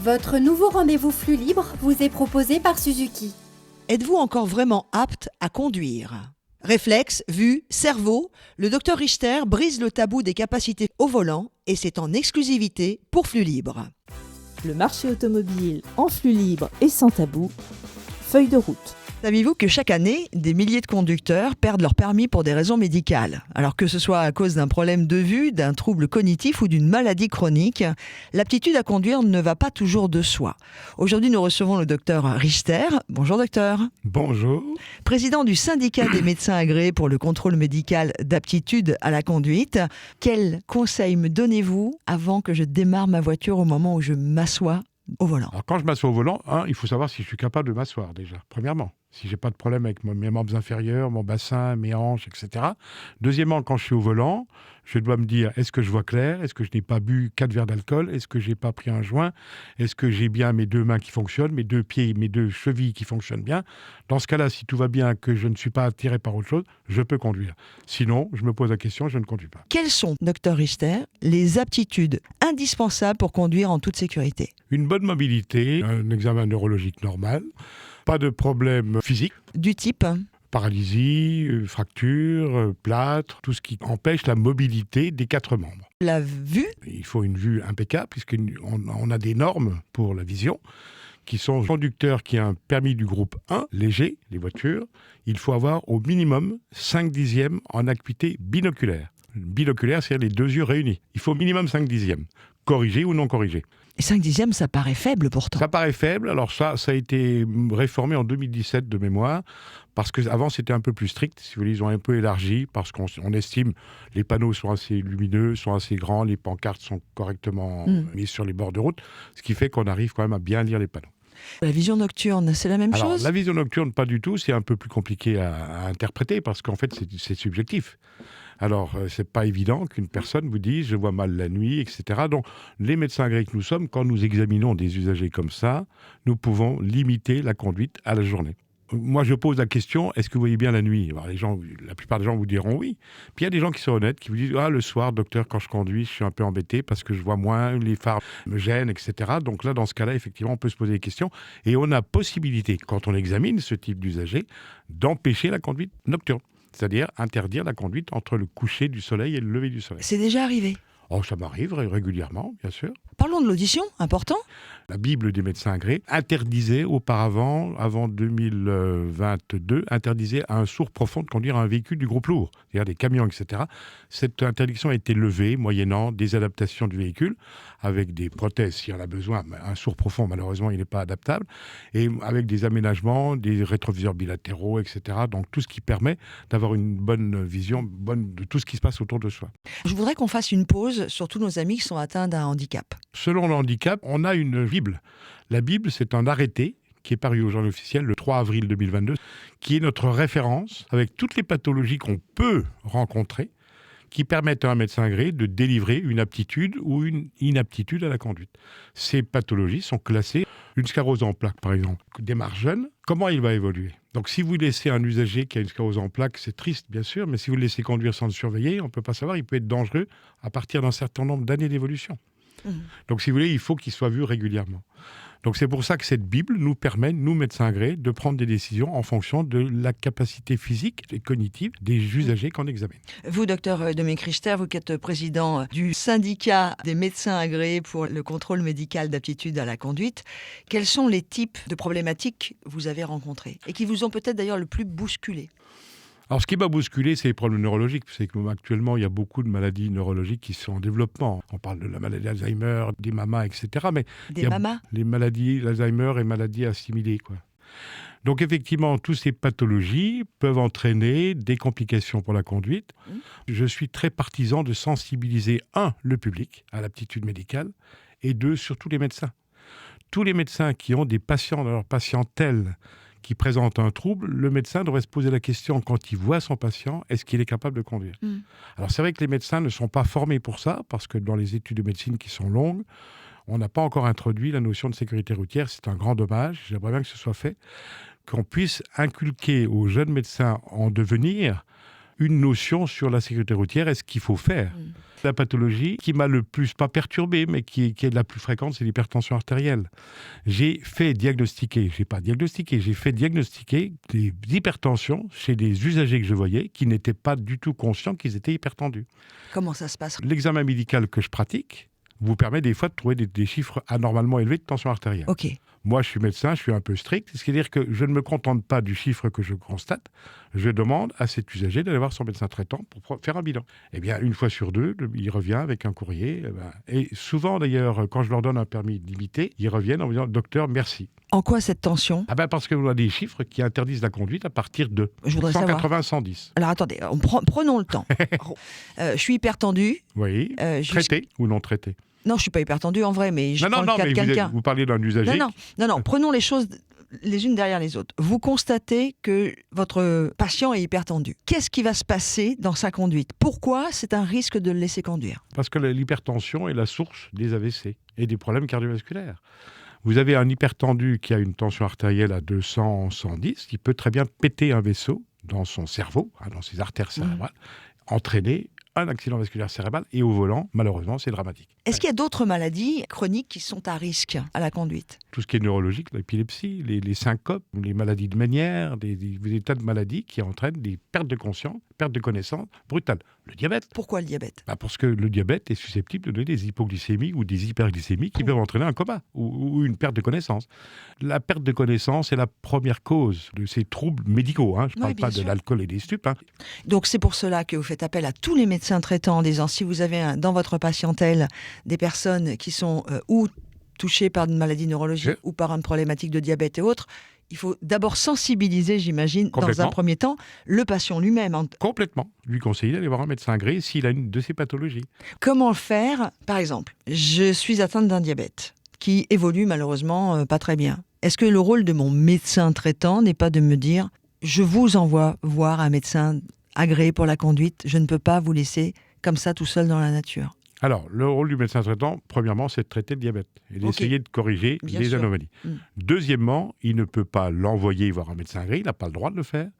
Votre nouveau rendez-vous flux libre vous est proposé par Suzuki. Êtes-vous encore vraiment apte à conduire ? Réflexe, vue, cerveau, le Dr Richter brise le tabou des capacités au volant et c'est en exclusivité pour Flux Libre. Le marché automobile en flux libre et sans tabou. Feuille de route. Saviez-vous que chaque année, des milliers de conducteurs perdent leur permis pour des raisons médicales ? Alors que ce soit à cause d'un problème de vue, d'un trouble cognitif ou d'une maladie chronique, l'aptitude à conduire ne va pas toujours de soi. Aujourd'hui, nous recevons le docteur Richter. Bonjour docteur. Bonjour. Président du syndicat des médecins agréés pour le contrôle médical d'aptitude à la conduite. Quels conseils me donnez-vous avant que je démarre ma voiture au moment où je m'assois au volant ? Alors quand je m'assois au volant, il faut savoir si je suis capable de m'asseoir déjà, premièrement. Si j'ai pas de problème avec mes membres inférieurs, mon bassin, mes hanches, etc. Deuxièmement, quand je suis au volant, je dois me dire, est-ce que je vois clair ? Est-ce que je n'ai pas bu 4 verres d'alcool ? Est-ce que j'ai pas pris un joint ? Est-ce que j'ai bien mes 2 mains qui fonctionnent, mes 2 pieds, mes 2 chevilles qui fonctionnent bien ? Dans ce cas-là, si tout va bien, que je ne suis pas attiré par autre chose, je peux conduire. Sinon, je me pose la question, je ne conduis pas. Quelles sont, docteur Richter, les aptitudes indispensables pour conduire en toute sécurité ? Une bonne mobilité, un examen neurologique normal, pas de problème physique. Du type ? Paralysie, fracture, plâtre, tout ce qui empêche la mobilité des 4 membres. La vue ? Il faut une vue impeccable, puisqu'on a des normes pour la vision, qui sont conducteurs qui ont un permis du groupe 1, léger, les voitures. Il faut avoir au minimum 5 dixièmes en acuité binoculaire. Binoculaire, c'est-à-dire les 2 yeux réunis. Il faut au minimum 5 dixièmes, corrigé ou non corrigé. Et 5 dixièmes, ça paraît faible pourtant. Ça paraît faible. Alors ça a été réformé en 2017 de mémoire, parce qu'avant c'était un peu plus strict. Si vous voulez, ils ont un peu élargi, parce qu'on estime les panneaux sont assez lumineux, sont assez grands, les pancartes sont correctement mises sur les bords de route, ce qui fait qu'on arrive quand même à bien lire les panneaux. La vision nocturne, c'est la même chose ? La vision nocturne, pas du tout. C'est un peu plus compliqué à interpréter, parce qu'en fait c'est subjectif. Alors, c'est pas évident qu'une personne vous dise « je vois mal la nuit », etc. Donc, les médecins agréés que nous sommes, quand nous examinons des usagers comme ça, nous pouvons limiter la conduite à la journée. Moi, je pose la question, est-ce que vous voyez bien la nuit ? Alors, la plupart des gens vous diront oui. Puis, il y a des gens qui sont honnêtes, qui vous disent « ah, le soir, docteur, quand je conduis, je suis un peu embêté parce que je vois moins, les phares me gênent, etc. » Donc là, dans ce cas-là, effectivement, on peut se poser des questions. Et on a possibilité, quand on examine ce type d'usager, d'empêcher la conduite nocturne. C'est-à-dire interdire la conduite entre le coucher du soleil et le lever du soleil. C'est déjà arrivé ? Oh, ça m'arrive régulièrement, bien sûr. Parlons de l'audition, important. La Bible des médecins agréés interdisait auparavant, avant 2022, interdisait à un sourd profond de conduire un véhicule du groupe lourd, c'est-à-dire des camions, etc. Cette interdiction a été levée moyennant des adaptations du véhicule, avec des prothèses s'il y en a besoin. Un sourd profond, malheureusement, il n'est pas adaptable, et avec des aménagements, des rétroviseurs bilatéraux, etc. Donc tout ce qui permet d'avoir une bonne vision de tout ce qui se passe autour de soi. Je voudrais qu'on fasse une pause sur tous nos amis qui sont atteints d'un handicap. Selon le handicap, on a une Bible. La Bible, c'est un arrêté qui est paru au journal officiel le 3 avril 2022, qui est notre référence avec toutes les pathologies qu'on peut rencontrer, qui permettent à un médecin agréé de délivrer une aptitude ou une inaptitude à la conduite. Ces pathologies sont classées. Une sclérose en plaques, par exemple, démarre jeune, comment il va évoluer ? Donc si vous laissez un usager qui a une sclérose en plaques, c'est triste bien sûr, mais si vous le laissez conduire sans le surveiller, on ne peut pas savoir, il peut être dangereux à partir d'un certain nombre d'années d'évolution. Donc si vous voulez, il faut qu'il soit vu régulièrement. Donc c'est pour ça que cette Bible nous permet, nous médecins agréés, de prendre des décisions en fonction de la capacité physique et cognitive des usagers qu'on examine. Vous, docteur Dominique Richter, vous qui êtes président du syndicat des médecins agréés pour le contrôle médical d'aptitude à la conduite, quels sont les types de problématiques que vous avez rencontrés et qui vous ont peut-être d'ailleurs le plus bousculé ? Alors, ce qui m'a bousculé, c'est les problèmes neurologiques. C'est qu'actuellement, il y a beaucoup de maladies neurologiques qui sont en développement. On parle de la maladie d'Alzheimer, des mamas, etc. Mais des mamas ? Les maladies d'Alzheimer et maladies assimilées, quoi. Donc, effectivement, toutes ces pathologies peuvent entraîner des complications pour la conduite. Je suis très partisan de sensibiliser, le public à l'aptitude médicale, et 2, surtout les médecins. Tous les médecins qui ont des patients dans leur patientèle qui présente un trouble, le médecin devrait se poser la question, quand il voit son patient, est-ce qu'il est capable de conduire ? Alors c'est vrai que les médecins ne sont pas formés pour ça, parce que dans les études de médecine qui sont longues, on n'a pas encore introduit la notion de sécurité routière. C'est un grand dommage, j'aimerais bien que ce soit fait, qu'on puisse inculquer aux jeunes médecins en devenir une notion sur la sécurité routière et ce qu'il faut faire. La pathologie qui m'a le plus, pas perturbé, mais qui est la plus fréquente, c'est l'hypertension artérielle. J'ai fait diagnostiquer des hypertensions chez des usagers que je voyais qui n'étaient pas du tout conscients qu'ils étaient hypertendus. Comment ça se passe? L'examen médical que je pratique vous permet des fois de trouver des chiffres anormalement élevés de tension artérielle. Ok. Moi, je suis médecin, je suis un peu strict, c'est-à-dire que je ne me contente pas du chiffre que je constate, je demande à cet usager d'aller voir son médecin traitant pour faire un bilan. Eh bien, une fois sur deux, il revient avec un courrier. Et souvent, d'ailleurs, quand je leur donne un permis limité, ils reviennent en me disant « Docteur, merci ». En quoi cette tension? Parce que vous avez des chiffres qui interdisent la conduite à partir de Je voudrais savoir. 180-110. Alors attendez, prenons le temps. Je suis hypertendu. Oui, traité ou non traité? Non, je suis pas hypertendu en vrai, mais je prends le cas de quelqu'un. Vous parlez d'un usager. Non, prenons les choses les unes derrière les autres. Vous constatez que votre patient est hypertendu. Qu'est-ce qui va se passer dans sa conduite? Pourquoi c'est un risque de le laisser conduire? Parce que l'hypertension est la source des AVC et des problèmes cardiovasculaires. Vous avez un hypertendu qui a une tension artérielle à 200-110, qui peut très bien péter un vaisseau dans son cerveau, dans ses artères cérébrales, entraîner un accident vasculaire cérébral et au volant, malheureusement, c'est dramatique. Est-ce qu'il y a d'autres maladies chroniques qui sont à risque à la conduite? Tout ce qui est neurologique, l'épilepsie, les syncopes, les maladies de Ménière, des tas de maladies qui entraînent des pertes de conscience, pertes de connaissance brutales. Le diabète. Pourquoi le diabète? Parce que le diabète est susceptible de donner des hypoglycémies ou des hyperglycémies qui peuvent entraîner un coma ou une perte de connaissance. La perte de connaissance est la première cause de ces troubles médicaux. Je ne parle pas de l'alcool et des stupes. Donc c'est pour cela que vous faites appel à tous les médecins traitants en disant si vous avez dans votre patientèle des personnes qui sont ou touchées par une maladie neurologique ou par une problématique de diabète et autres, il faut d'abord sensibiliser, j'imagine, dans un premier temps, le patient lui-même. Complètement. Lui conseiller d'aller voir un médecin agréé s'il a une de ces pathologies. Comment faire? Par exemple, je suis atteinte d'un diabète qui évolue malheureusement pas très bien. Est-ce que le rôle de mon médecin traitant n'est pas de me dire « je vous envoie voir un médecin agréé pour la conduite, je ne peux pas vous laisser comme ça tout seul dans la nature ». Alors, le rôle du médecin traitant, premièrement, c'est de traiter le diabète et d'essayer de corriger les anomalies. Deuxièmement, il ne peut pas l'envoyer voir un médecin agréé, il n'a pas le droit de le faire.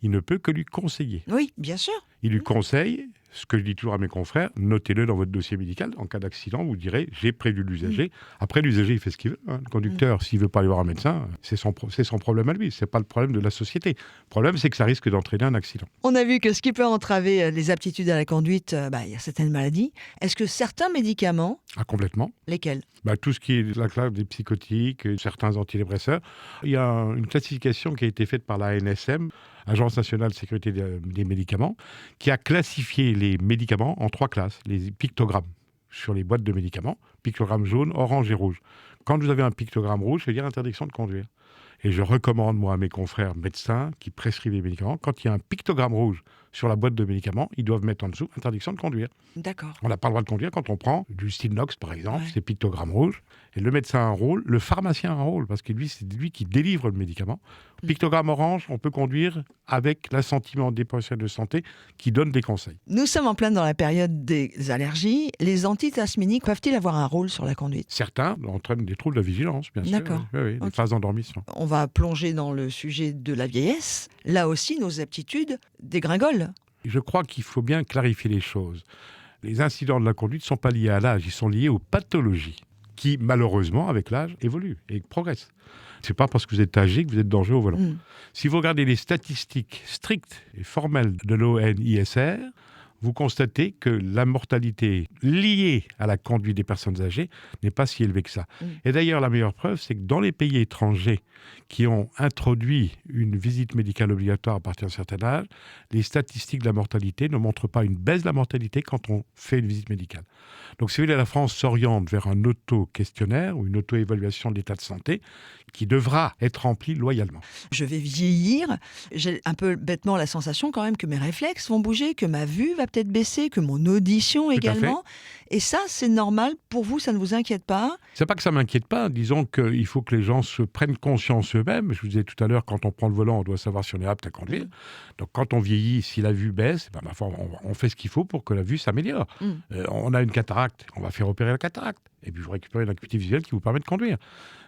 Il ne peut que lui conseiller. Oui, bien sûr. Il lui conseille, ce que je dis toujours à mes confrères, notez-le dans votre dossier médical. En cas d'accident, vous direz, j'ai prévenu l'usager. Après, l'usager, il fait ce qu'il veut. Le conducteur, s'il ne veut pas aller voir un médecin, c'est son problème à lui. Ce n'est pas le problème de la société. Le problème, c'est que ça risque d'entraîner un accident. On a vu que ce qui peut entraver les aptitudes à la conduite, il y a certaines maladies. Est-ce que certains médicaments... Complètement. Lesquels? Tout ce qui est la classe des psychotiques, certains antidépresseurs. Il y a une classification qui a été faite par la ANSM, Agence nationale de sécurité des médicaments, qui a classifié les médicaments en 3 classes, les pictogrammes sur les boîtes de médicaments, pictogramme jaune, orange et rouge. Quand vous avez un pictogramme rouge, ça veut dire interdiction de conduire. Et je recommande, moi, à mes confrères médecins qui prescrivent les médicaments, quand il y a un pictogramme rouge sur la boîte de médicaments, ils doivent mettre en dessous interdiction de conduire. D'accord. On n'a pas le droit de conduire quand on prend du Stilnox, par exemple, c'est pictogramme rouge. Et le médecin a un rôle, le pharmacien a un rôle, parce que lui, c'est lui qui délivre le médicament. Pictogramme orange, on peut conduire avec l'assentiment des professionnels de santé qui donnent des conseils. Nous sommes en plein dans la période des allergies. Les antihistaminiques peuvent-ils avoir un rôle sur la conduite? Certains entraînent des troubles de la vigilance, bien sûr. D'accord. Oui, des phases d'endormissement. On va plonger dans le sujet de la vieillesse. Là aussi, nos aptitudes dégringolent. Je crois qu'il faut bien clarifier les choses. Les incidents de la conduite ne sont pas liés à l'âge, ils sont liés aux pathologies qui, malheureusement, avec l'âge, évoluent et progressent. Ce n'est pas parce que vous êtes âgé que vous êtes dangereux au volant. Si vous regardez les statistiques strictes et formelles de l'ONISR, vous constatez que la mortalité liée à la conduite des personnes âgées n'est pas si élevée que ça. Et d'ailleurs, la meilleure preuve, c'est que dans les pays étrangers qui ont introduit une visite médicale obligatoire à partir d'un certain âge, les statistiques de la mortalité ne montrent pas une baisse de la mortalité quand on fait une visite médicale. Donc, si vous voulez, la France s'oriente vers un auto-questionnaire ou une auto-évaluation de l'état de santé qui devra être remplie loyalement. Je vais vieillir, j'ai un peu bêtement la sensation quand même que mes réflexes vont bouger, que ma vue va peut-être baisser, que mon audition également. Et ça, c'est normal pour vous, ça ne vous inquiète pas? C'est pas que ça m'inquiète pas. Disons qu'il faut que les gens se prennent conscience eux-mêmes. Je vous disais tout à l'heure, quand on prend le volant, on doit savoir si on est apte à conduire. Donc quand on vieillit, si la vue baisse, on fait ce qu'il faut pour que la vue s'améliore. On a une cataracte, on va faire opérer la cataracte. Et puis vous récupérez une acuité visuelle qui vous permet de conduire.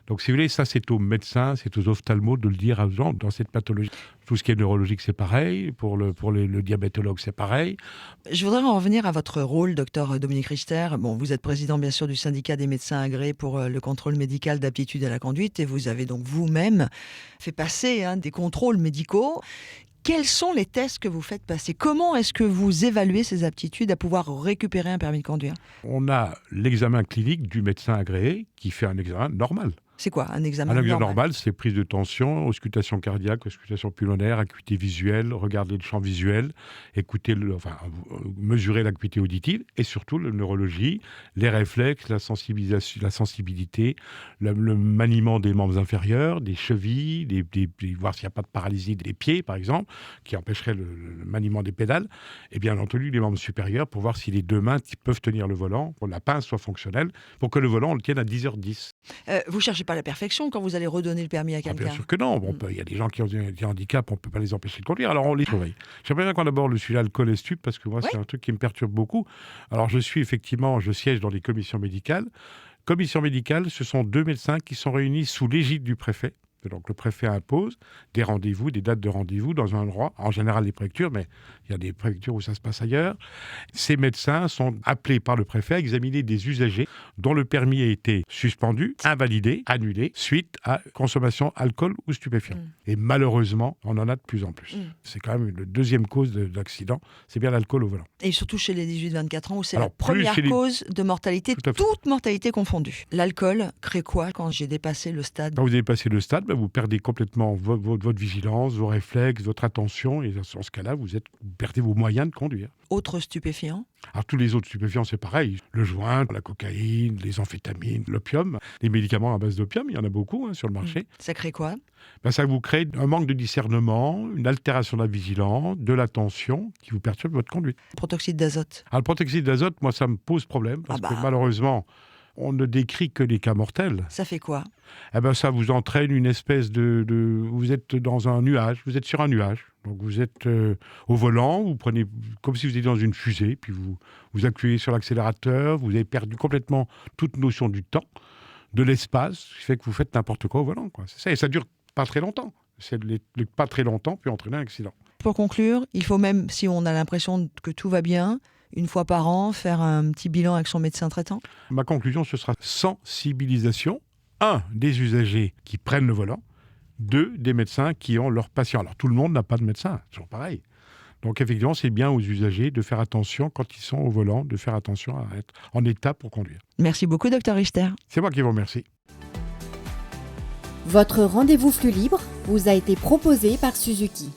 Donc si vous voulez, ça c'est aux médecins, c'est aux ophtalmos de le dire aux gens dans cette pathologie. Tout ce qui est neurologique, c'est pareil. Pour le diabétologue, c'est pareil. Je voudrais en revenir à votre rôle, docteur Dominique Richter. Bon, vous êtes président bien sûr du syndicat des médecins agréés pour le contrôle médical d'aptitude à la conduite et vous avez donc vous-même fait passer des contrôles médicaux. Quels sont les tests que vous faites passer ? Comment est-ce que vous évaluez ces aptitudes à pouvoir récupérer un permis de conduire ? On a l'examen clinique du médecin agréé qui fait un examen normal. C'est quoi un examen Un examen normal ? normal, c'est prise de tension, auscultation cardiaque, auscultation pulmonaire, acuité visuelle, regarder le champ visuel, mesurer l'acuité auditive et surtout la neurologie, les réflexes, la sensibilité, le maniement des membres inférieurs, des chevilles, voir s'il n'y a pas de paralysie des pieds par exemple, qui empêcherait le maniement des pédales, et bien entendu les membres supérieurs pour voir si les deux mains peuvent tenir le volant, pour que la pince soit fonctionnelle, pour que le volant on le tienne à 10h10. Vous cherchez pas la perfection quand vous allez redonner le permis à quelqu'un ? Bien sûr que non. Il y a des gens qui ont des handicaps, on ne peut pas les empêcher de conduire, alors on les surveille. J'aimerais bien qu'on aborde le sujet alcool et stup, parce que moi, c'est un truc qui me perturbe beaucoup. Alors, je siège dans les commissions médicales. Commissions médicales, ce sont 2 médecins qui sont réunis sous l'égide du préfet. Donc le préfet impose des rendez-vous, des dates de rendez-vous dans un endroit, en général les préfectures, mais il y a des préfectures où ça se passe ailleurs. Ces médecins sont appelés par le préfet à examiner des usagers dont le permis a été suspendu, invalidé, annulé, suite à consommation alcool ou stupéfiant. Et malheureusement, on en a de plus en plus. C'est quand même la deuxième cause d'accident, c'est bien l'alcool au volant. Et surtout chez les 18-24 ans, où c'est Alors, la première cause de mortalité, Tout à fait. toute mortalité confondue. L'alcool crée quoi quand j'ai dépassé le stade ? Quand vous avez passé le stade, vous perdez complètement votre vigilance, vos réflexes, votre attention, et dans ce cas-là, vous perdez vos moyens de conduire. Autre stupéfiant ? Alors tous les autres stupéfiants, c'est pareil. Le joint, la cocaïne, les amphétamines, l'opium, les médicaments à base d'opium, il y en a beaucoup sur le marché. Ça crée quoi ? Ça vous crée un manque de discernement, une altération de la vigilance, de l'attention qui vous perturbe votre conduite. Protoxyde d'azote. Alors le protoxyde d'azote, moi, ça me pose problème parce que malheureusement, on ne décrit que les cas mortels. Ça fait quoi ? Ça vous entraîne une espèce vous êtes dans un nuage, vous êtes sur un nuage. Donc vous êtes au volant, vous prenez comme si vous étiez dans une fusée, puis vous appuyez sur l'accélérateur, vous avez perdu complètement toute notion du temps, de l'espace, ce qui fait que vous faites n'importe quoi au volant, quoi. C'est ça, et ça dure pas très longtemps. Pas très longtemps peut entraîner un accident. Pour conclure, il faut même, si on a l'impression que tout va bien, une fois par an, faire un petit bilan avec son médecin traitant ? Ma conclusion, ce sera sensibilisation. 1, des usagers qui prennent le volant. 2, des médecins qui ont leurs patients. Alors, tout le monde n'a pas de médecin, c'est toujours pareil. Donc, effectivement, c'est bien aux usagers de faire attention quand ils sont au volant, de faire attention à être en état pour conduire. Merci beaucoup, Dr Richter. C'est moi qui vous remercie. Votre rendez-vous flux libre vous a été proposé par Suzuki.